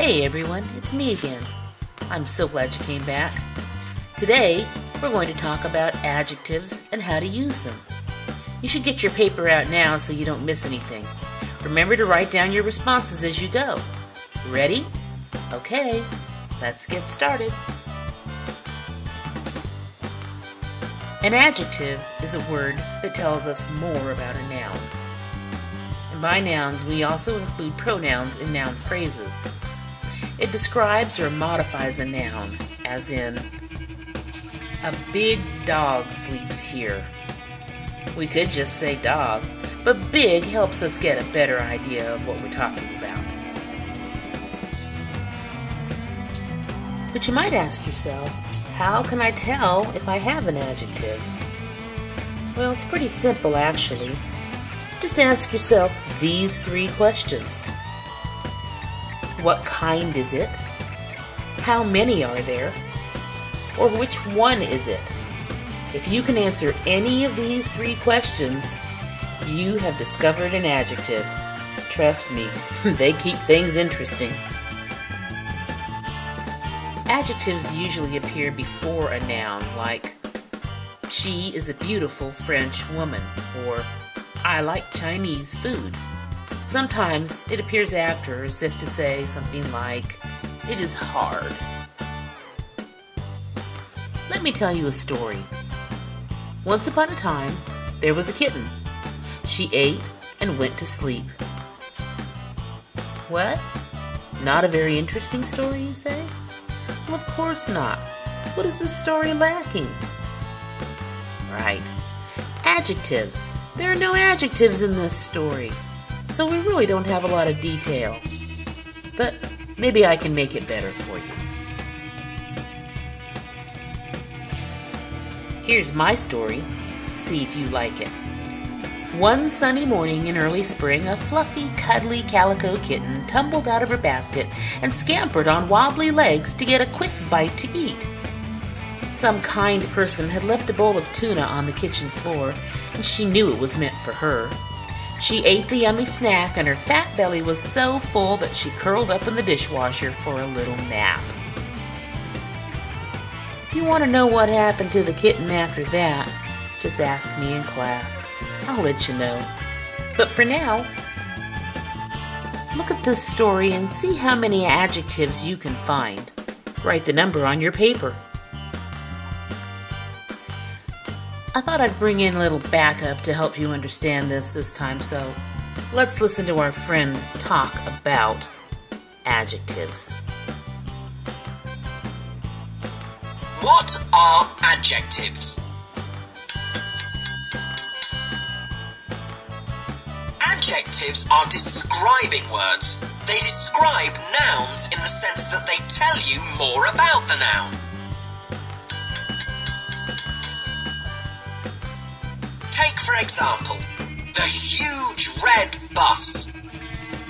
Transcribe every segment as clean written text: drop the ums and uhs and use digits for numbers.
Hey everyone, it's me again. I'm so glad you came back. Today, we're going to talk about adjectives and how to use them. You should get your paper out now so you don't miss anything. Remember to write down your responses as you go. Ready? Okay, let's get started. An adjective is a word that tells us more about a noun. And by nouns, we also include pronouns in noun phrases. It describes or modifies a noun, as in, a big dog sleeps here. We could just say dog, but big helps us get a better idea of what we're talking about. But you might ask yourself, how can I tell if I have an adjective? Well, it's pretty simple actually. Just ask yourself these 3 questions. What kind is it? How many are there? Or which one is it? If you can answer any of these 3 questions, you have discovered an adjective. Trust me, they keep things interesting. Adjectives usually appear before a noun, like, she is a beautiful French woman, or I like Chinese food. Sometimes it appears after, as if to say something like, it is hard. Let me tell you a story. Once upon a time, there was a kitten. She ate and went to sleep. What? Not a very interesting story, you say? Well, of course not. What is this story lacking? Right. Adjectives. There are no adjectives in this story, so we really don't have a lot of detail. But maybe I can make it better for you. Here's my story. See if you like it. One sunny morning in early spring, a fluffy, cuddly calico kitten tumbled out of her basket and scampered on wobbly legs to get a quick bite to eat. Some kind person had left a bowl of tuna on the kitchen floor, and she knew it was meant for her. She ate the yummy snack, and her fat belly was so full that she curled up in the dishwasher for a little nap. If you want to know what happened to the kitten after that, just ask me in class. I'll let you know. But for now, look at this story and see how many adjectives you can find. Write the number on your paper. I thought I'd bring in a little backup to help you understand this time, so let's listen to our friend talk about adjectives. What are adjectives? Adjectives are describing words. They describe nouns in the sense that they tell you more about the noun. Take, for example, the huge red bus.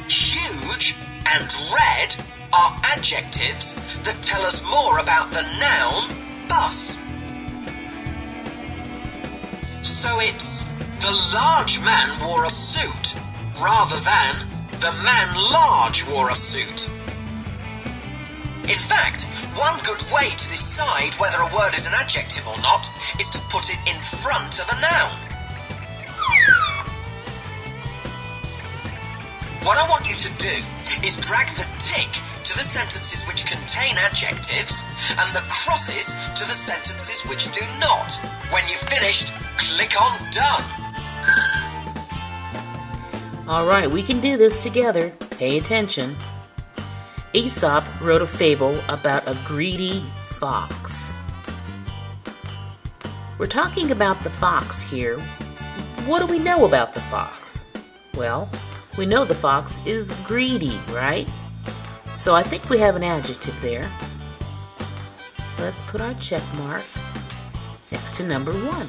Huge and red are adjectives that tell us more about the noun bus. So it's the large man wore a suit rather than the man large wore a suit. In fact, one good way to decide whether a word is an adjective or not is to put it in front of a noun. What I want you to do is drag the tick to the sentences which contain adjectives and the crosses to the sentences which do not. When you've finished, click on Done. Alright, we can do this together. Pay attention. Aesop wrote a fable about a greedy fox. We're talking about the fox here. What do we know about the fox? Well, we know the fox is greedy, right? So I think we have an adjective there. Let's put our check mark next to number 1.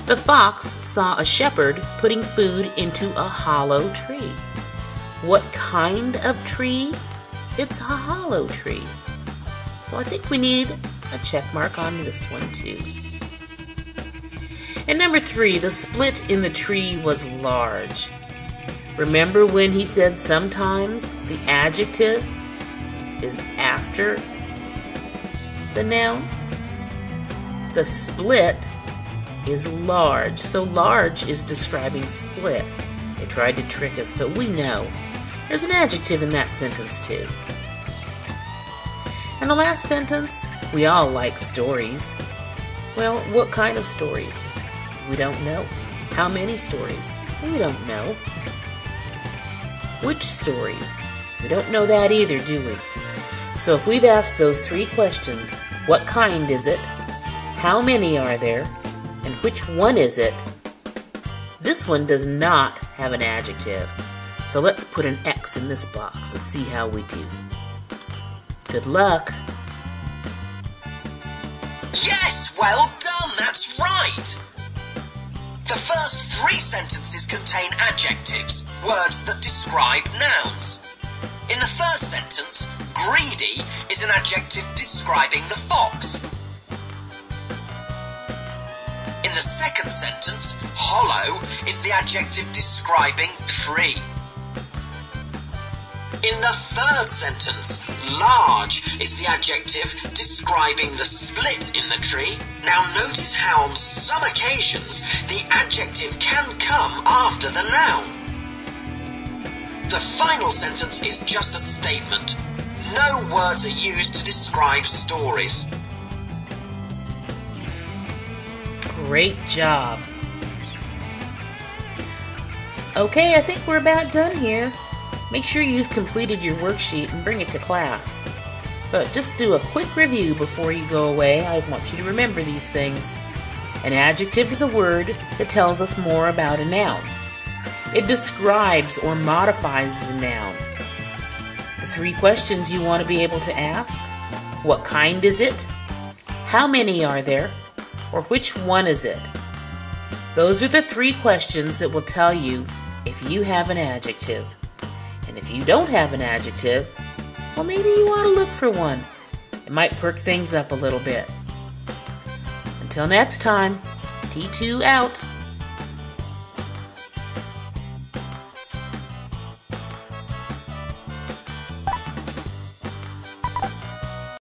The fox saw a shepherd putting food into a hollow tree. What kind of tree? It's a hollow tree. So I think we need a check mark on this one too. And number 3, the split in the tree was large. Remember when he said sometimes the adjective is after the noun? The split is large, so large is describing split. They tried to trick us, but we know there's an adjective in that sentence too. And the last sentence, we all like stories. Well, what kind of stories? We don't know. How many stories? We don't know. Which stories? We don't know that either, do we? So if we've asked those 3 questions, what kind is it? How many are there? And which one is it? This one does not have an adjective. So let's put an X in this box and see how we do. Good luck. Yes, well done, that's right. The first 3 sentences contain adjectives, words that describe nouns. In the first sentence, greedy is an adjective describing the fox. In the second sentence, hollow is the adjective describing tree. In the third sentence, large is the adjective describing the split in the tree. Now notice how on some occasions the adjective can come after the noun. The final sentence is just a statement. No words are used to describe stories. Great job. Okay, I think we're about done here. Make sure you've completed your worksheet and bring it to class. But just do a quick review before you go away. I want you to remember these things. An adjective is a word that tells us more about a noun. It describes or modifies the noun. The 3 questions you want to be able to ask: what kind is it? How many are there? Or which one is it? Those are the 3 questions that will tell you if you have an adjective. And if you don't have an adjective, well, maybe you ought to look for one. It might perk things up a little bit. Until next time, T2 out.